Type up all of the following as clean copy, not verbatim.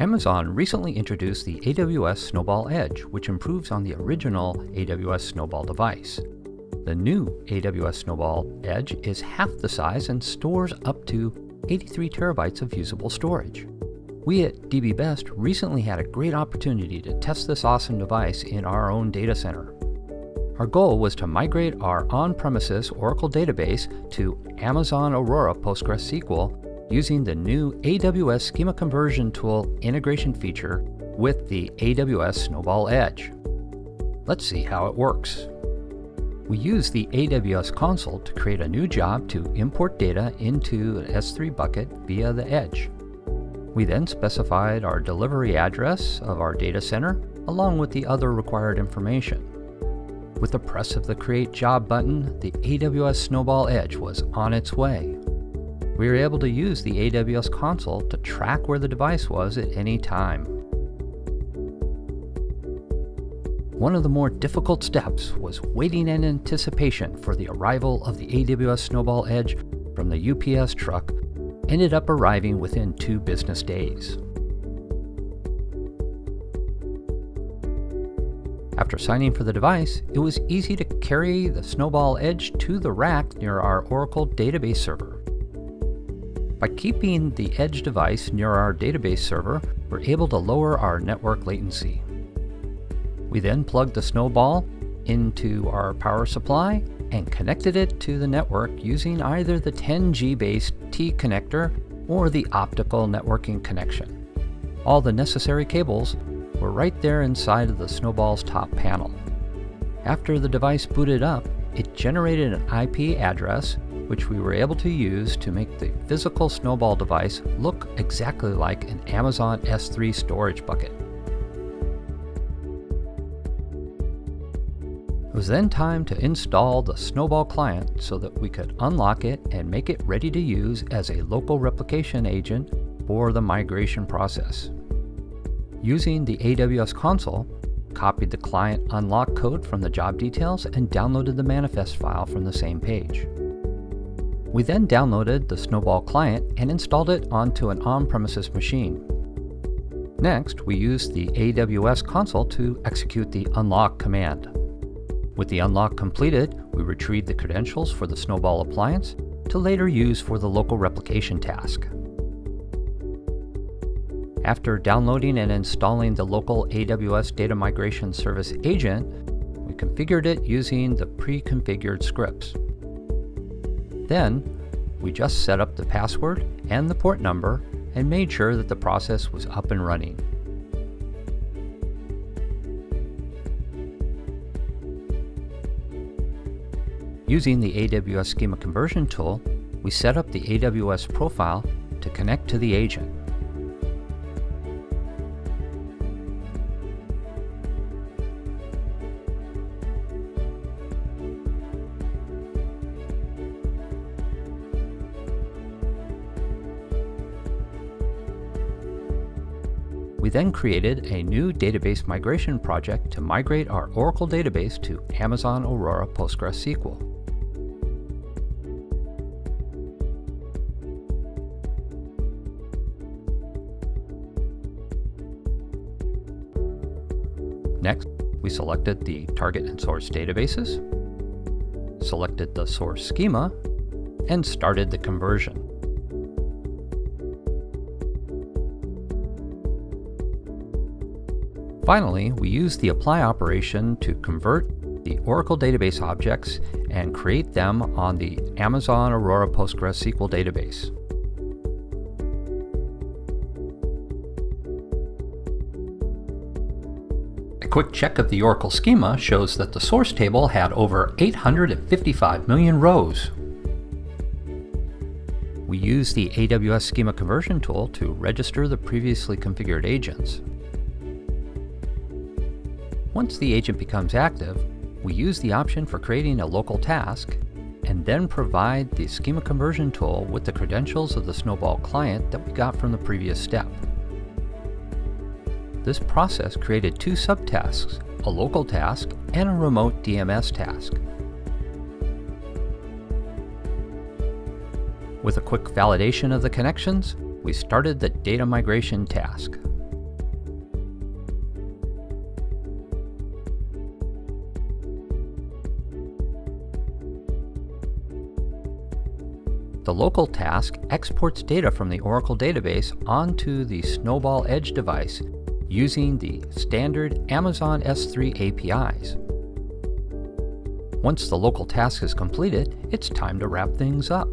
Amazon recently introduced the AWS Snowball Edge, which improves on the original AWS Snowball device. The new AWS Snowball Edge is half the size and stores up to 83 terabytes of usable storage. We at DBBest recently had a great opportunity to test this awesome device in our own data center. Our goal was to migrate our on-premises Oracle database to Amazon Aurora PostgreSQL using the new AWS Schema Conversion Tool integration feature with the AWS Snowball Edge. Let's see how it works. We use the AWS console to create a new job to import data into an S3 bucket via the Edge. We then specified our delivery address of our data center along with the other required information. With the press of the Create Job button, the AWS Snowball Edge was on its way. We were able to use the AWS console to track where the device was at any time. One of the more difficult steps was waiting in anticipation for the arrival of the AWS Snowball Edge from the UPS truck. Ended up arriving within 2 business days. After signing for the device, it was easy to carry the Snowball Edge to the rack near our Oracle database server. By keeping the Edge device near our database server, we're able to lower our network latency. We then plugged the Snowball into our power supply and connected it to the network using either the 10G based T connector or the optical networking connection. All the necessary cables were right there inside of the Snowball's top panel. After the device booted up, it generated an IP address which we were able to use to make the physical Snowball device look exactly like an Amazon S3 storage bucket. It was then time to install the Snowball client so that we could unlock it and make it ready to use as a local replication agent for the migration process. Using the AWS console, copied the client unlock code from the job details and downloaded the manifest file from the same page. We then downloaded the Snowball client and installed it onto an on-premises machine. Next, we used the AWS console to execute the unlock command. With the unlock completed, we retrieved the credentials for the Snowball appliance to later use for the local replication task. After downloading and installing the local AWS Data Migration Service agent, we configured it using the pre-configured scripts. Then, we just set up the password and the port number and made sure that the process was up and running. Using the AWS Schema Conversion Tool, we set up the AWS profile to connect to the agent. We then created a new database migration project to migrate our Oracle database to Amazon Aurora PostgreSQL. Next, we selected the target and source databases, selected the source schema, and started the conversion. Finally, we used the apply operation to convert the Oracle database objects and create them on the Amazon Aurora PostgreSQL database. A quick check of the Oracle schema shows that the source table had over 855 million rows. We used the AWS Schema Conversion Tool to register the previously configured agents. Once the agent becomes active, we use the option for creating a local task and then provide the Schema Conversion Tool with the credentials of the Snowball client that we got from the previous step. This process created 2 subtasks, a local task and a remote DMS task. With a quick validation of the connections, we started the data migration task. The local task exports data from the Oracle database onto the Snowball Edge device using the standard Amazon S3 APIs. Once the local task is completed, it's time to wrap things up.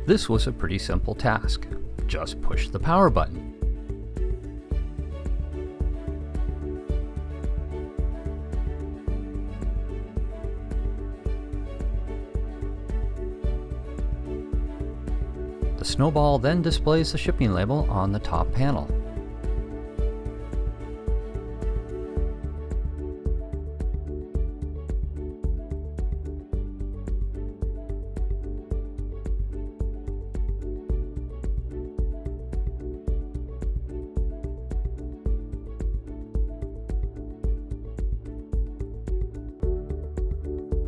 This was a pretty simple task. Just push the power button. The Snowball then displays the shipping label on the top panel.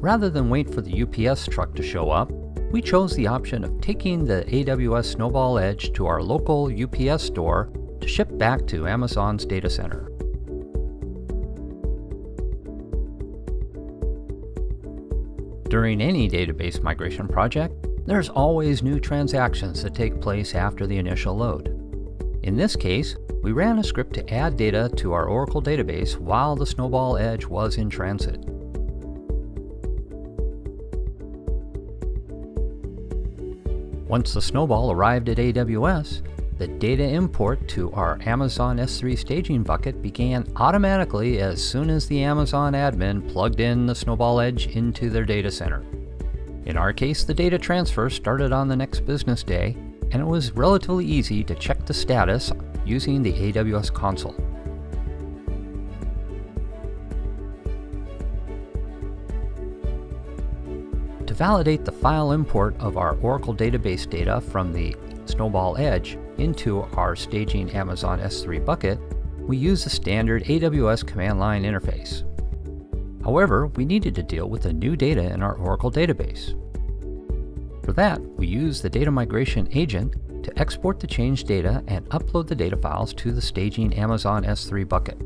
Rather than wait for the UPS truck to show up, we chose the option of taking the AWS Snowball Edge to our local UPS store to ship back to Amazon's data center. During any database migration project, there's always new transactions that take place after the initial load. In this case, we ran a script to add data to our Oracle database while the Snowball Edge was in transit. Once the Snowball arrived at AWS, the data import to our Amazon S3 staging bucket began automatically as soon as the Amazon admin plugged in the Snowball Edge into their data center. In our case, the data transfer started on the next business day, and it was relatively easy to check the status using the AWS console. To validate the file import of our Oracle database data from the Snowball Edge into our staging Amazon S3 bucket, we use the standard AWS command line interface. However, we needed to deal with the new data in our Oracle database. For that, we use the data migration agent to export the changed data and upload the data files to the staging Amazon S3 bucket.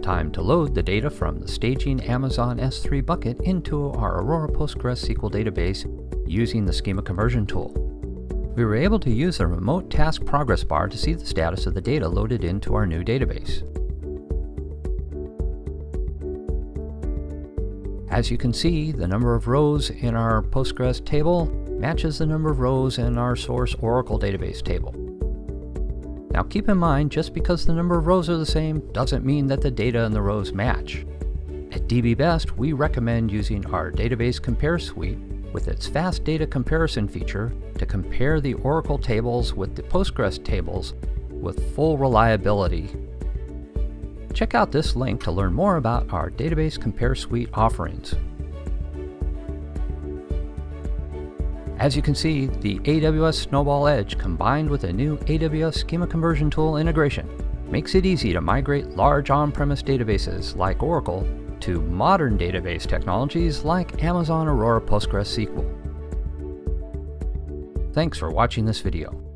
Time to load the data from the staging Amazon S3 bucket into our Aurora PostgreSQL database using the schema conversion tool. We were able to use the remote task progress bar to see the status of the data loaded into our new database. As you can see, the number of rows in our Postgres table matches the number of rows in our source Oracle database table. Now keep in mind, just because the number of rows are the same doesn't mean that the data in the rows match. At DBBest, we recommend using our Database Compare suite with its fast data comparison feature to compare the Oracle tables with the Postgres tables with full reliability. Check out this link to learn more about our Database Compare suite offerings. As you can see, the AWS Snowball Edge combined with a new AWS Schema Conversion Tool integration makes it easy to migrate large on-premise databases like Oracle to modern database technologies like Amazon Aurora PostgreSQL. Thanks for watching this video.